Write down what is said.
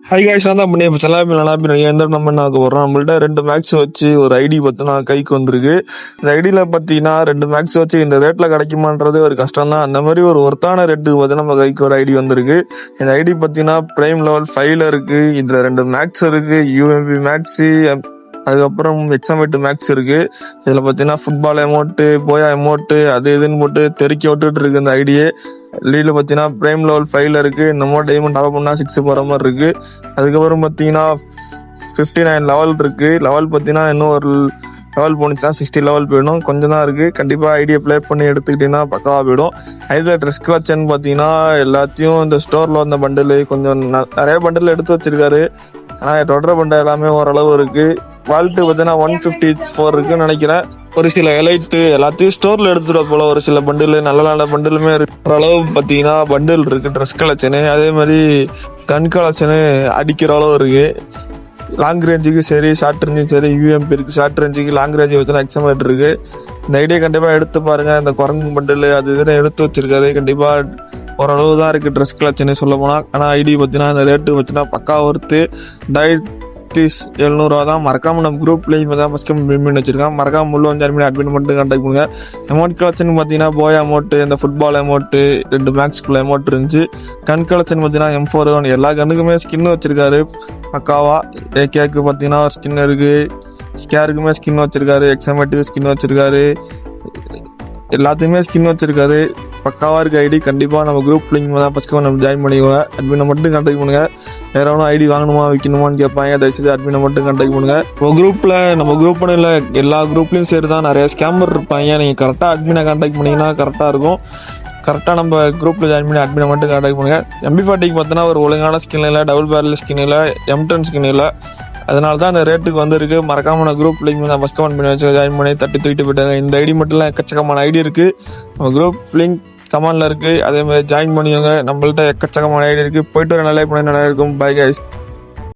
Hi guys, நான் தான் பண்ணி இப்போ செல்லாப்பி நல்லா எந்த நம்ம என்ன ஆக போகிறோம். நம்மள்ட்ட 2 மேக்ஸ் வச்சு ஒரு ஐடி பார்த்தினா கைக்கு வந்திருக்கு. இந்த ஐடியில் பார்த்தீங்கன்னா 2 மேக்ஸ் வச்சு இந்த ரேட்டில் கிடைக்குமான்றது ஒரு கஷ்டம் தான். அந்த மாதிரி ஒரு ஒர்த்தான ரேட்டுக்கு பார்த்தீங்கன்னா நம்ம கைக்கு ஒரு ஐடி வந்திருக்கு. இந்த ஐடி பார்த்தீங்கன்னா ப்ரைம் லெவல் 5ல் இருக்குது. இதில் 2 மேக்ஸ் இருக்குது, யூஎம்பி மேக்ஸு, அதுக்கப்புறம் எக்ஸாமேட்டு மேக்ஸ் இருக்குது. இதில் பார்த்தீங்கன்னா ஃபுட்பால் எமௌண்ட்டு, போயா எமௌண்ட்டு, அது இதுன்னு போட்டு தெறிக்க விட்டுட்டு இருக்கு இந்த ஐடியே. லீடில் பார்த்தீங்கன்னா ப்ரைம் லெவல் 5ல் இருக்குது. இன்னமும் டைமண்ட் டாப் பண்ணால் 6 போகிற மாதிரி இருக்குது. அதுக்கப்புறம் பார்த்தீங்கன்னா 59 லெவல் இருக்குது. லெவல் பார்த்தீங்கன்னா இன்னும் ஒரு லெவல் போணுச்சுன்னா 60 லெவல் போயிடும். கொஞ்சம் தான் இருக்குது. கண்டிப்பாக ஐடியா ப்ளே பண்ணி எடுத்துக்கிட்டிங்கன்னா பக்காவாக போயிடும். ஐடியில் ட்ரெஸ் கலெக்ஷன் பார்த்தீங்கன்னா எல்லாத்தையும் இந்த ஸ்டோரில் வந்த பண்டில் கொஞ்சம் நிறைய பண்டில் எடுத்து வச்சிருக்காரு. ஆனால் தொடர பண்டல் எல்லாமே ஓரளவு இருக்குது. வால்ட்டு பார்த்தீங்கன்னா 154 இருக்குன்னு நினைக்கிறேன். ஒரு சில எலைட்டு எல்லாத்தையும் ஸ்டோரில் எடுத்துகிட்டு போல. ஒரு சில பண்டில் நல்ல நல்ல பண்டிலுமே இருக்கு. ஓரளவு பார்த்தீங்கன்னா பண்டில் இருக்குது. ட்ரெஸ் கலெக்ஷனு அதே மாதிரி கன் கலெக்ஷனு அடிக்கிற அளவு இருக்குது. லாங் ரேஞ்சுக்கு சரி, ஷார்ட் ரேஞ்சுக்கு சரி, யூஎம்பி இருக்குது. ஷார்ட் ரேஞ்சுக்கு லாங் ரேஞ்சு வச்சுன்னா எக்ஸாமேட் இருக்குது. இந்த ஐடியா கண்டிப்பாக எடுத்து பாருங்கள். இந்த குரங்கு பண்டில் அது இதுன்னு எடுத்து வச்சிருக்காரு. கண்டிப்பாக ஓரளவு தான் இருக்குது ட்ரெஸ் கலெக்ஷனே சொல்ல போனால். ஆனால் ஐடி பார்த்தீங்கன்னா இந்த ரேட்டு வச்சுன்னா பக்கா ஒருத்து 1700 தான். மறக்காம நம்ம குரூப்லேயும் தான் ஃபஸ்ட் பின் பண்ணி வச்சிருக்கேன். மறக்காம முள்ள வந்து அட்மின் மட்டும் கான்டாக்ட் பண்ணுங்க. அமௌண்ட் கலெக்ஷன் பார்த்தீங்கன்னா போய் அமௌண்ட்டு, இந்த ஃபுட்பால் அமௌண்ட்டு, 2 மேக்ஸ்குள்ள அமௌண்ட் இருந்துச்சு. கன் கலெக்ஷன் பார்த்தீங்கன்னா M4 எல்லா கண்ணுக்குமே ஸ்கின் வச்சிருக்காரு பக்காவா. ஏகேக்கு பார்த்தீங்கன்னா ஒரு ஸ்கின் இருக்குது. ஸ்கேருக்குமே ஸ்கின் வச்சிருக்காரு. எக்ஸாமேட்டுக்கு ஸ்கின் வச்சிருக்காரு. எல்லாத்தையுமே ஸ்கின் வச்சிருக்காரு. பக்காவாக இருக்க ஐடி. கண்டிப்பாக நம்ம குரூப் லிங்க் தான் ஃபஸ்ட்டு நம்ம ஜாயின் பண்ணிக்குவோங்க. அட்மினை மட்டும் கான்டாக்ட் பண்ணுங்கள். வேறு எவனும் ஐடி வாங்கணுமா விற்கணுமான்னு கேட்பாங்க. தயவுசெய்து அட்மினை மட்டும் கான்டாக்ட் பண்ணுங்கள். இப்போ குரூப்பில் நம்ம குரூப் இல்லை எல்லா குரூப்லேயும் சரி தான் நிறைய ஸ்கேமர் இருப்பாங்க. நீங்கள் கரெக்டாக அட்மினை கான்டாக்ட் பண்ணிங்கன்னா கரெக்டாக இருக்கும். கரெக்டாக நம்ம குரூப்பில் ஜாயின் பண்ணி அட்மினை மட்டும் கான்டாக்ட் பண்ணுங்கள். MP40 பார்த்தோன்னா ஒரு ஒழுங்கான ஸ்கின் இல்லை, டபுள் பேரல் ஸ்கின் இல்லை, M10 ஸ்கின் இல்லை. அதனால தான் அந்த ரேட்டுக்கு வந்திருக்கு. மறக்காம நான் குரூப் லிங்க் நான் ஃபஸ்ட் கமெண்ட் பண்ணி வச்சு ஜாயின் பண்ணி தட்டி தூக்கிட்டு போயிட்டாங்க. இந்த ஐடி மட்டும் எக்கச்சக்கமான ஐடி இருக்குது. நம்ம குரூப் லிங்க் கமெண்டில் இருக்குது. அதே மாதிரி ஜாயின் பண்ணிக்கோங்க. நம்மள்ட்ட எக்கச்சக்கமான ஐடி இருக்குது. போயிட்டு ஒரு நல்லா பண்ணி நல்லா இருக்கும். Bye guys.